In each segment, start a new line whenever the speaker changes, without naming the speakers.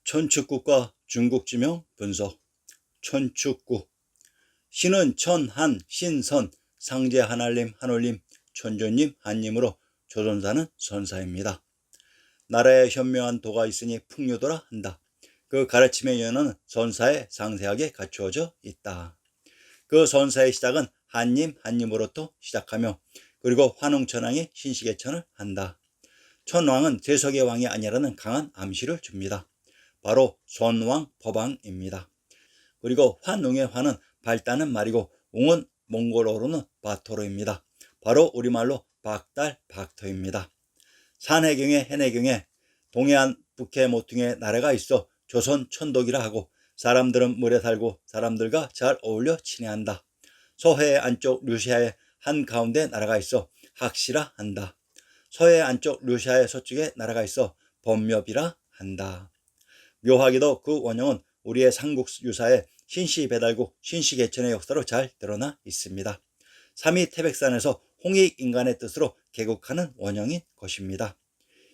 천축국과 중국 지명 분석. 천축국. 신은 천한, 신선, 상제 한알림, 한올림, 천조님, 한님으로 조선사는 선사입니다. 나라에 현명한 도가 있으니 풍요도라 한다. 그 가르침의 연은 선사에 상세하게 갖추어져 있다. 그 선사의 시작은 한님, 한님으로부터 시작하며 그리고 환웅천왕이 신시계천을 한다. 천왕은 재석의 왕이 아니라는 강한 암시를 줍니다. 바로 손왕 법왕입니다. 그리고 환웅의 환은 밝다는 말이고 웅은 몽골어로는 바토로입니다. 바로 우리말로 박달, 박터입니다. 산해경에 해내경에 동해안 북해 모퉁이에 나라가 있어 조선 천독이라 하고 사람들은 물에 살고 사람들과 잘 어울려 친해한다. 서해 안쪽 루시아의 한가운데 나라가 있어 학시라 한다. 서해 안쪽 루시아의 서쪽에 나라가 있어 범묘비라 한다. 묘하게도 그 원형은 우리의 삼국 유사의 신시배달국 신시개천의 역사로 잘 드러나 있습니다. 삼위 태백산에서 홍익인간의 뜻으로 개국하는 원형인 것입니다.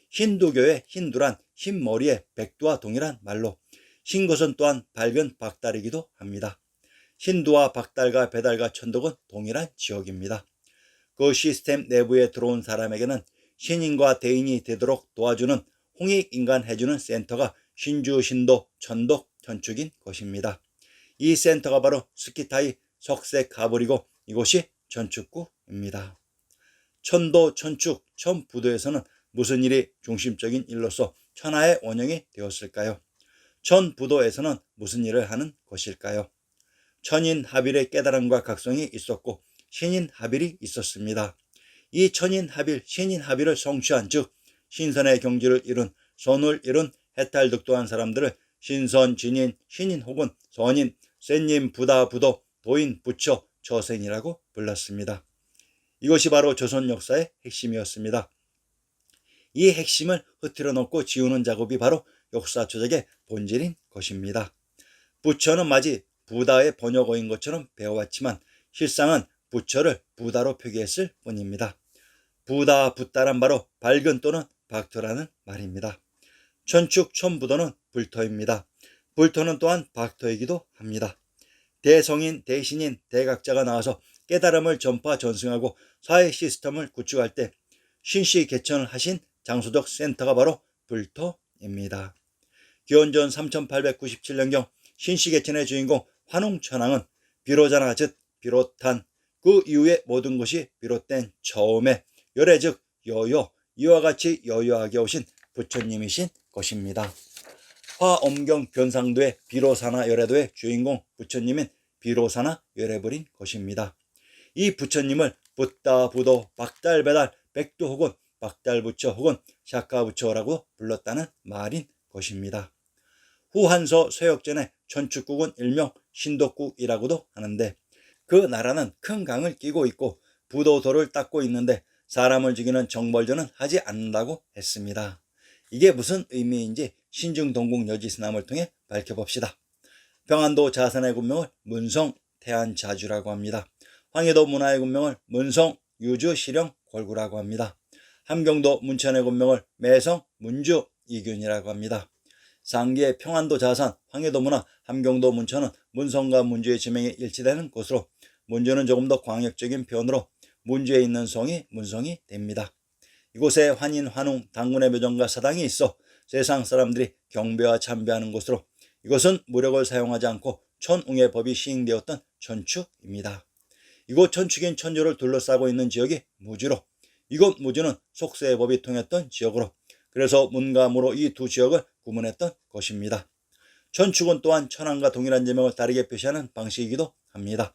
힌두교의 힌두란 흰머리의 백두와 동일한 말로 흰것은 또한 밝은 박달이기도 합니다. 힌두와 박달과 배달과 천독은 동일한 지역입니다. 그 시스템 내부에 들어온 사람에게는 신인과 대인이 되도록 도와주는 홍익인간 해주는 센터가 신주, 신도, 천독, 천축인 것입니다. 이 센터가 바로 스키타이 석색 가불이고 이곳이 천축국입니다. 천도, 천축, 천부도에서는 무슨 일이 중심적인 일로서 천하의 원형이 되었을까요? 천부도에서는 무슨 일을 하는 것일까요? 천인하빌의 깨달음과 각성이 있었고 신인하빌이 있었습니다. 이 천인하빌, 신인하빌을 성취한 즉 신선의 경지를 이룬 선을 이룬 해탈득도한 사람들을 신선, 진인, 신인 혹은 선인, 센님, 부다, 부도, 도인, 부처, 처생이라고 불렀습니다. 이것이 바로 조선 역사의 핵심이었습니다. 이 핵심을 흐트러 놓고 지우는 작업이 바로 역사 조작의 본질인 것입니다. 부처는 마치 부다의 번역어인 것처럼 배워왔지만 실상은 부처를 부다로 표기했을 뿐입니다. 부다, 붓다란 바로 밝은 또는 박터라는 말입니다. 천축, 천부도는 불터입니다. 불터는 또한 박터이기도 합니다. 대성인, 대신인, 대각자가 나와서 깨달음을 전파 전승하고 사회 시스템을 구축할 때 신시 개천을 하신 장소적 센터가 바로 불터입니다. 기원전 3897년경 신시 개천의 주인공 환웅천왕은 비로자나 즉 비롯한 그 이후의 모든 것이 비롯된 처음에 열애 즉 여여 이와 같이 여여하게 오신 부처님이신 것입니다. 화엄경 변상도의 비로사나 열애도의 주인공 부처님인 비로사나 열애불인 것입니다. 이 부처님을 붓다, 부도, 박달배달, 백두 혹은 박달부처 혹은 샤카부처라고 불렀다는 말인 것입니다. 후한서 쇠역전의 천축국은 일명 신독국이라고도 하는데 그 나라는 큰 강을 끼고 있고 부도도를 닦고 있는데 사람을 죽이는 정벌전은 하지 않는다고 했습니다. 이게 무슨 의미인지 신중동국 여지스남을 통해 밝혀봅시다. 평안도 자산의 군명을 문성 태안자주라고 합니다. 황해도 문화의 군명을 문성 유주 실영 골구라고 합니다. 함경도 문천의 군명을 매성 문주 이균이라고 합니다. 상기의 평안도 자산, 황해도 문화, 함경도 문천은 문성과 문주의 지명이 일치되는 곳으로 문주는 조금 더 광역적인 표현으로 문주에 있는 성이 문성이 됩니다. 이곳에 환인, 환웅, 당군의 묘정과 사당이 있어 세상 사람들이 경배와 참배하는 곳으로 이곳은 무력을 사용하지 않고 천웅의 법이 시행되었던 천축입니다. 이곳 천축인 천조를 둘러싸고 있는 지역이 무주로 이곳 무주는 속세의 법이 통했던 지역으로 그래서 문과 무로 이 두 지역을 구분했던 것입니다. 천축은 또한 천안과 동일한 지명을 다르게 표시하는 방식이기도 합니다.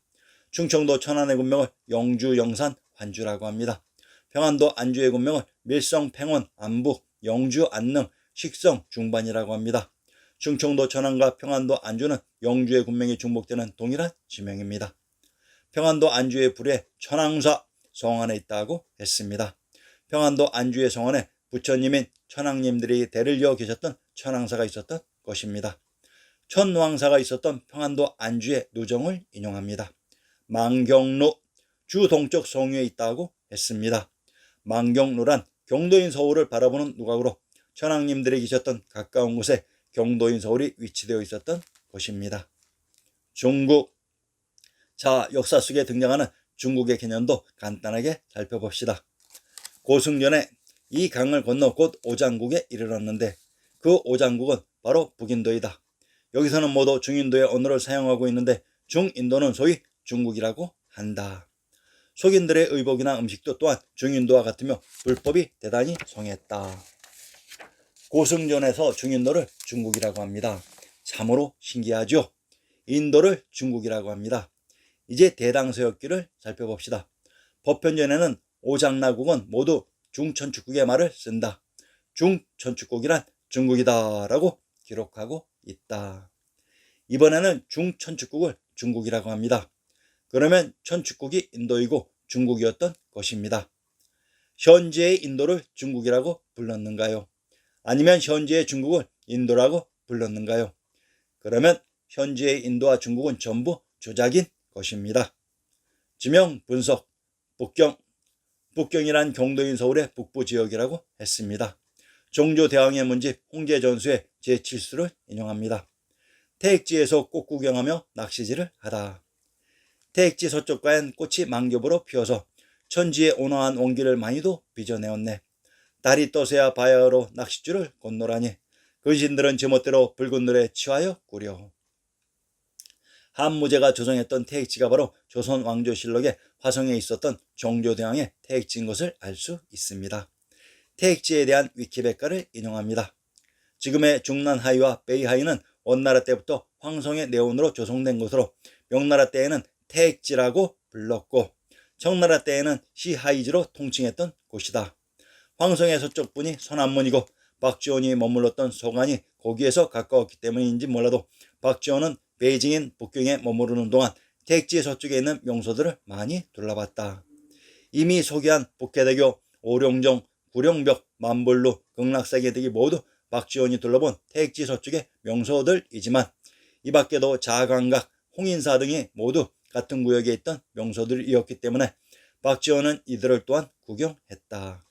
충청도 천안의 군명을 영주, 영산, 환주라고 합니다. 평안도 안주의 군명을 밀성, 팽원, 안부, 영주, 안능, 식성, 중반이라고 합니다. 충청도 천안과 평안도 안주는 영주의 군명이 중복되는 동일한 지명입니다. 평안도 안주의 불에 천왕사 성안에 있다고 했습니다. 평안도 안주의 성안에 부처님인 천왕님들이 대를 이어 계셨던 천왕사가 있었던 것입니다. 천왕사가 있었던 평안도 안주의 누정을 인용합니다. 망경루, 주 동쪽 성유에 있다고 했습니다. 망경루란 경도인 서울을 바라보는 누각으로 천왕님들이 계셨던 가까운 곳에 경도인 서울이 위치되어 있었던 곳입니다. 중국. 자, 역사 속에 등장하는 중국의 개념도 간단하게 살펴봅시다. 고승전에 이 강을 건너 곧 오장국에 이르렀는데 그 오장국은 바로 북인도이다. 여기서는 모두 중인도의 언어를 사용하고 있는데 중인도는 소위 중국이라고 한다. 속인들의 의복이나 음식도 또한 중인도와 같으며 불법이 대단히 성했다. 고승전에서 중인도를 중국이라고 합니다. 참으로 신기하죠. 인도를 중국이라고 합니다. 이제 대당서역기를 살펴봅시다. 법현전에는 오장나국은 모두 중천축국의 말을 쓴다. 중천축국이란 중국이다 라고 기록하고 있다. 이번에는 중천축국을 중국이라고 합니다. 그러면 천축국이 인도이고 중국이었던 것입니다. 현재의 인도를 중국이라고 불렀는가요? 아니면 현재의 중국을 인도라고 불렀는가요? 그러면 현재의 인도와 중국은 전부 조작인 것입니다. 지명 분석. 북경. 북경이란 경도인 서울의 북부 지역이라고 했습니다. 종조대왕의 문집 홍제전수의 제7수를 인용합니다. 태익지에서 꽃 구경하며 낚시질을 하다. 태익지 서쪽가엔 꽃이 만겹으로 피어서 천지에 온화한 온기를 많이도 빚어내었네. 달이 떠서야 바야흐로 낚싯줄을 건노라니 근신들은 제멋대로 붉은 물에 취하여 꾸려. 한무제가 조성했던 태익지가 바로 조선 왕조실록의 화성에 있었던 종조대왕의 태익지인 것을 알 수 있습니다. 태익지에 대한 위키백과를 인용합니다. 지금의 중난하이와 베이하이는 원나라 때부터 황성의 내원으로 조성된 것으로 명나라 때에는 태익지라고 불렀고 청나라 때에는 시하이지로 통칭했던 곳이다. 황성의 서쪽분이 선안문이고 박지원이 머물렀던 소관이 거기에서 가까웠기 때문인지 몰라도 박지원은 베이징인 북경에 머무르는 동안 태익지 서쪽에 있는 명소들을 많이 둘러봤다. 이미 소개한 북해대교, 오룡정, 구룡벽, 만불루, 극락사계 등이 모두 박지원이 둘러본 태익지 서쪽의 명소들이지만 이 밖에도 자강각, 홍인사 등이 모두 같은 구역에 있던 명소들이었기 때문에 박지원은 이들을 또한 구경했다.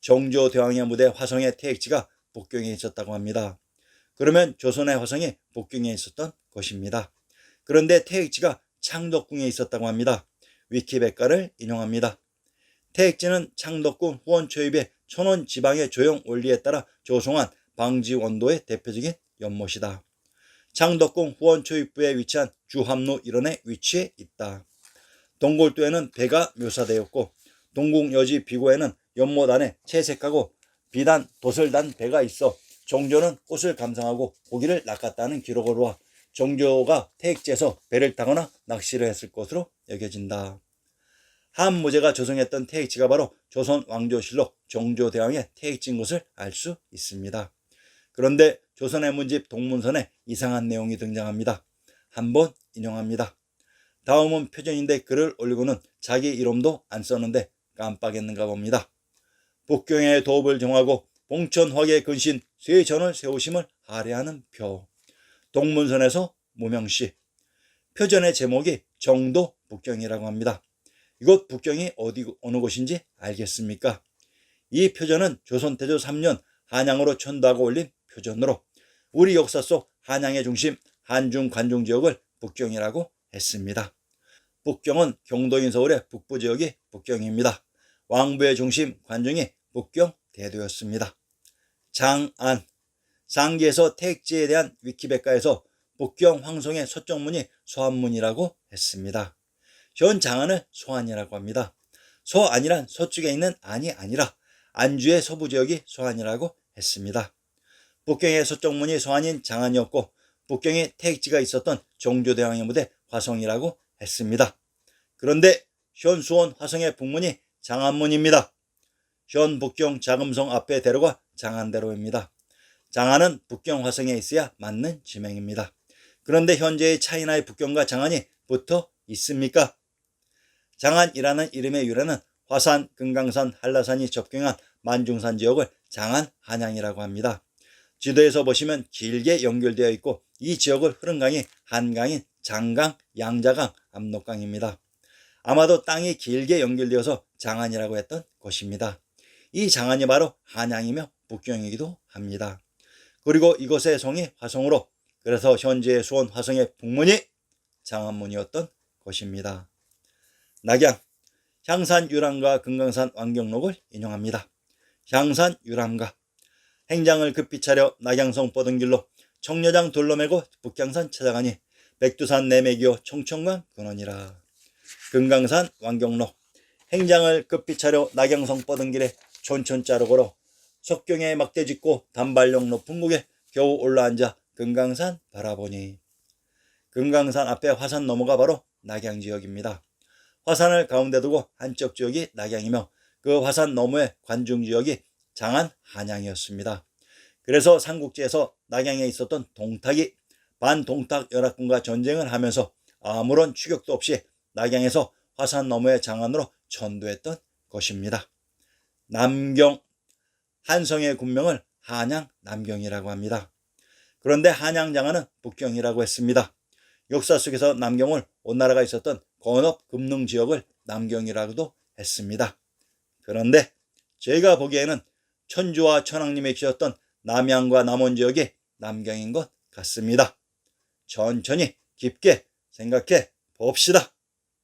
정조대왕의 무대 화성의 태익지가 북경에 있었다고 합니다. 그러면 조선의 화성이 북경에 있었던 것입니다. 그런데 태익지가 창덕궁에 있었다고 합니다. 위키백과를 인용합니다. 태익지는 창덕궁 후원초입의 천원 지방의 조형 원리에 따라 조성한 방지원도의 대표적인 연못이다. 창덕궁 후원초입부에 위치한 주합로 일원에 위치해 있다. 동골도에는 배가 묘사되었고 동궁여지 비고에는 연못 안에 채색하고 비단 돛을 단 배가 있어 정조는 꽃을 감상하고 고기를 낚았다는 기록으로 정조가 태익지에서 배를 타거나 낚시를 했을 것으로 여겨진다. 한무제가 조성했던 태익지가 바로 조선 왕조실록 정조대왕의 태익지인 것을 알 수 있습니다. 그런데 조선의 문집 동문선에 이상한 내용이 등장합니다. 한번 인용합니다. 다음은 표전인데 글을 올리고는 자기 이름도 안 썼는데 깜빡했는가 봅니다. 북경의 도읍을 정하고 봉천화계 근신 쇠전을 세우심을 할애하는 표. 동문선에서 무명시. 표전의 제목이 정도 북경이라고 합니다. 이곳 북경이 어느 곳인지 알겠습니까? 이 표전은 조선 태조 3년 한양으로 천도하고 올린 표전으로 우리 역사 속 한양의 중심 한중 관중 지역을 북경이라고 했습니다. 북경은 경도인 서울의 북부 지역이 북경입니다. 왕부의 중심 관중이 북경 대도였습니다. 장안. 상기에서 태익지에 대한 위키백과에서 북경 황성의 서쪽문이 소안문이라고 했습니다. 현 장안을 소안이라고 합니다. 소안이란 서쪽에 있는 안이 아니라 안주의 서부 지역이 소안이라고 했습니다. 북경의 서쪽문이 소안인 장안이었고 북경에 태익지가 있었던 정조대왕의 무대 화성이라고 했습니다. 그런데 현 수원 화성의 북문이 장안문입니다. 현 북경 자금성 앞에 대로가 장안대로입니다. 장안은 북경 화성에 있어야 맞는 지명입니다. 그런데 현재의 차이나의 북경과 장안이 붙어 있습니까? 장안이라는 이름의 유래는 화산, 금강산, 한라산이 접경한 만중산 지역을 장안 한양이라고 합니다. 지도에서 보시면 길게 연결되어 있고 이 지역을 흐른 강이 한강인 장강, 양자강, 압록강입니다. 아마도 땅이 길게 연결되어서 장안이라고 했던 것입니다. 이 장안이 바로 한양이며 북경이기도 합니다. 그리고 이곳의 성이 화성으로, 그래서 현재의 수원 화성의 북문이 장안문이었던 것입니다. 낙양, 향산 유람가 금강산 완경록을 인용합니다. 향산 유람가, 행장을 급히 차려 낙양성 뻗은 길로 청려장 둘러매고 북향산 찾아가니 백두산 내맥이요 청천강 근원이라. 금강산 완경록, 행장을 급히 차려 낙양성 뻗은 길에 촌촌자로 걸어 석경에 막대 짚고 단발령 높은 곳에 겨우 올라앉아 금강산 바라보니, 금강산 앞에 화산 너머가 바로 낙양 지역입니다. 화산을 가운데 두고 한쪽 지역이 낙양이며 그 화산 너머의 관중 지역이 장안 한양이었습니다. 그래서 삼국지에서 낙양에 있었던 동탁이 반동탁 연합군과 전쟁을 하면서 아무런 추격도 없이 낙양에서 화산 너머의 장안으로 전도했던 것입니다. 남경, 한성의 군명을 한양 남경이라고 합니다. 그런데 한양 장안은 북경이라고 했습니다. 역사 속에서 남경을 오나라가 있었던 건업 금능 지역을 남경이라고도 했습니다. 그런데 제가 보기에는 천주와 천왕님이 계셨던 남양과 남원 지역이 남경인 것 같습니다. 천천히 깊게 생각해 봅시다.